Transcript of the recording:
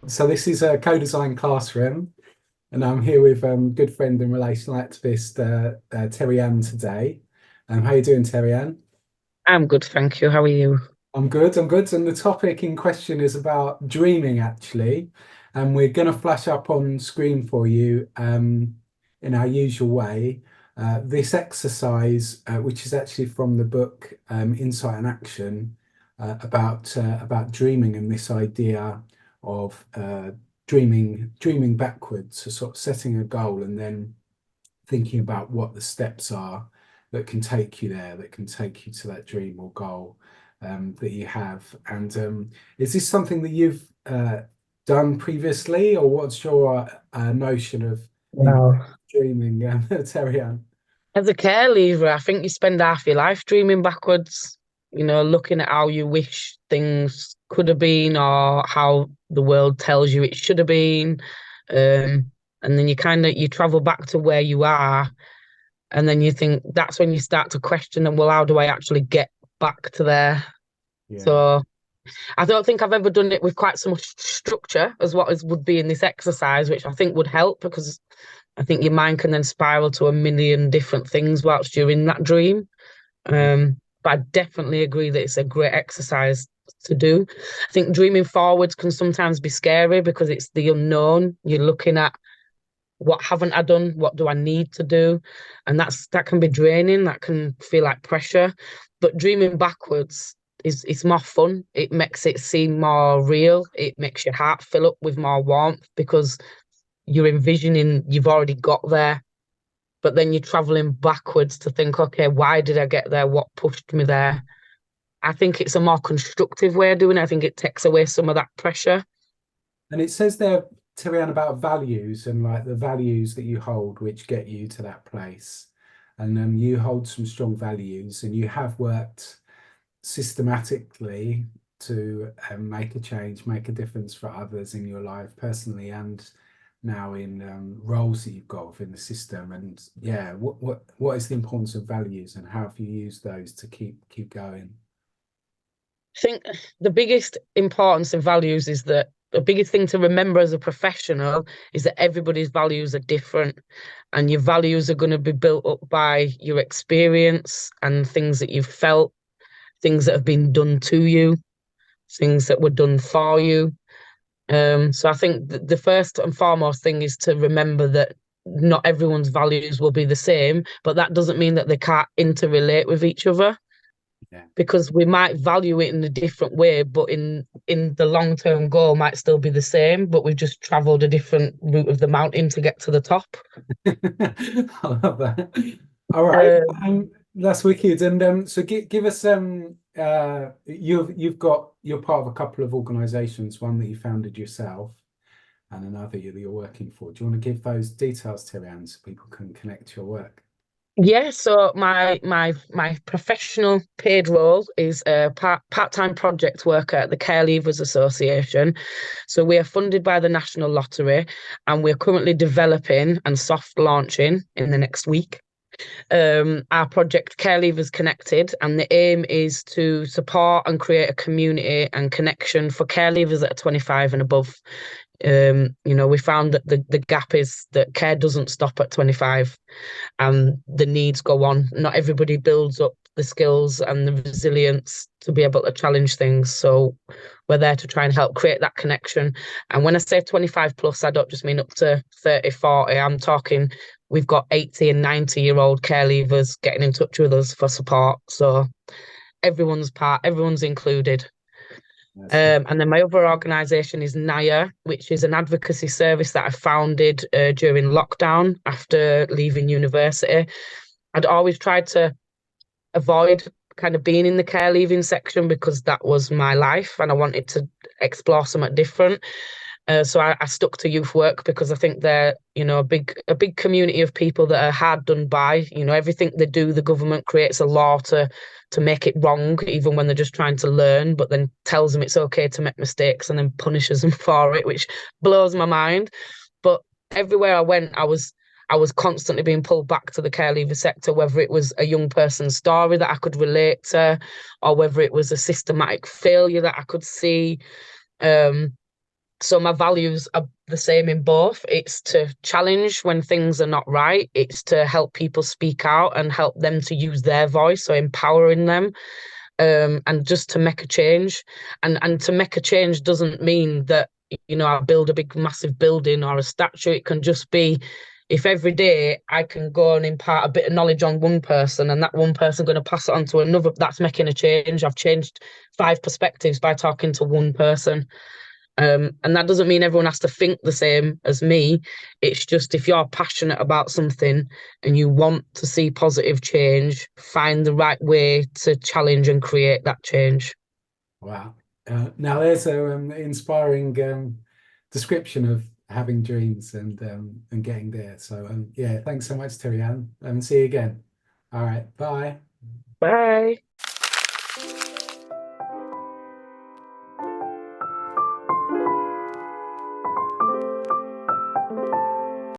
So this is a co-design classroom, and I'm here with good friend and relational activist Terry Ann today. How you doing, Terry Ann? I'm good, thank you. How are you? I'm good. I'm good. And the topic in question is about dreaming, actually, and we're going to flash up on screen for you in our usual way. This exercise, which is actually from the book Insight and Action, about dreaming and this idea of dreaming backwards, so sort of setting a goal and then thinking about what the steps are that can take you there, that can take you to that dream or goal that you have. And is this something that you've done previously, or what's your notion of thinking Wow. dreaming, Terry Ann? As a care leaver, I think you spend half your life dreaming backwards, looking at how you wish things could have been or how the world tells you it should have been. And then you travel back to where you are, and then you think that's when you start to question them, well, how do I actually get back to there? Yeah, So I don't think I've ever done it with quite so much structure as would be in this exercise, which I think would help because I think your mind can then spiral to a million different things whilst you're in that dream. But I definitely agree that it's a great exercise to do. I think dreaming forwards can sometimes be scary because it's the unknown. You're looking at what haven't I done? What do I need to do? And that can be draining. That can feel like pressure. But dreaming backwards is it's more fun. It makes it seem more real. It makes your heart fill up with more warmth because you're envisioning you've already got there, but then you're traveling backwards to think, okay, why did I get there? What pushed me there? I think it's a more constructive way of doing it. I think it takes away some of that pressure. and it says there, Terry Ann, about values and like the values that you hold, which get you to that place. And you hold some strong values, and you have worked systematically to make a change, make a difference for others in your life personally and now in roles that you've got within the system. And yeah, what is the importance of values and how have you used those to keep going? I think the biggest importance of values is that the biggest thing to remember as a professional is that everybody's values are different, and your values are going to be built up by your experience and things that you've felt, things that have been done to you, things that were done for you. So I think the first and foremost thing is to remember that not everyone's values will be the same, but that doesn't mean that they can't interrelate with each other Yeah. because we might value it in a different way, but in the long term goal might still be the same, but we've just traveled a different route of the mountain to get to the top. I love that. All right. Um, That's wicked. And so give us you're part of a couple of organizations, one that you founded yourself and another that you're working for. Do you want to give those details to Anne so people can connect to your work? yeah, so my professional paid role is a part-time project worker at the Care Leavers Association. So we are funded by the National Lottery, and we're currently developing and soft launching in the next week our project Care Leavers Connected, and the aim is to support and create a community and connection for care leavers that are 25 and above. We found that the gap is that care doesn't stop at 25 and the needs go on. Not everybody builds up the skills and the resilience to be able to challenge things. So we're there to try and help create that connection. And when I say 25 plus, I don't just mean up to 30, 40. I'm talking we've got 80 and 90-year-old care leavers getting in touch with us for support. So everyone's included. That's And then my other organisation is Naya, which is an advocacy service that I founded during lockdown after leaving university. I'd always tried to avoid kind of being in the care leaving section because that was my life and I wanted to explore something different. So I stuck to youth work because I think they're, a big community of people that are hard done by. Everything they do, the government creates a law to make it wrong, even when they're just trying to learn, but then tells them it's okay to make mistakes and then punishes them for it, which blows my mind. But everywhere I went, I was constantly being pulled back to the care leaver sector, whether it was a young person's story that I could relate to, or whether it was a systematic failure that I could see. Um, So my values are the same in both. It's to challenge when things are not right. It's to help people speak out and help them to use their voice, so empowering them, and just to make a change. And to make a change doesn't mean that, I build a big massive building or a statue. It can just be, if every day I can go and impart a bit of knowledge on one person, and that one person going to pass it on to another, that's making a change. I've changed five perspectives by talking to one person. And that doesn't mean everyone has to think the same as me. It's just, if you're passionate about something and you want to see positive change, find the right way to challenge and create that change. Wow. Now there's a inspiring description of having dreams and getting there. So yeah, thanks so much, Terry Ann. See you again. All right, bye.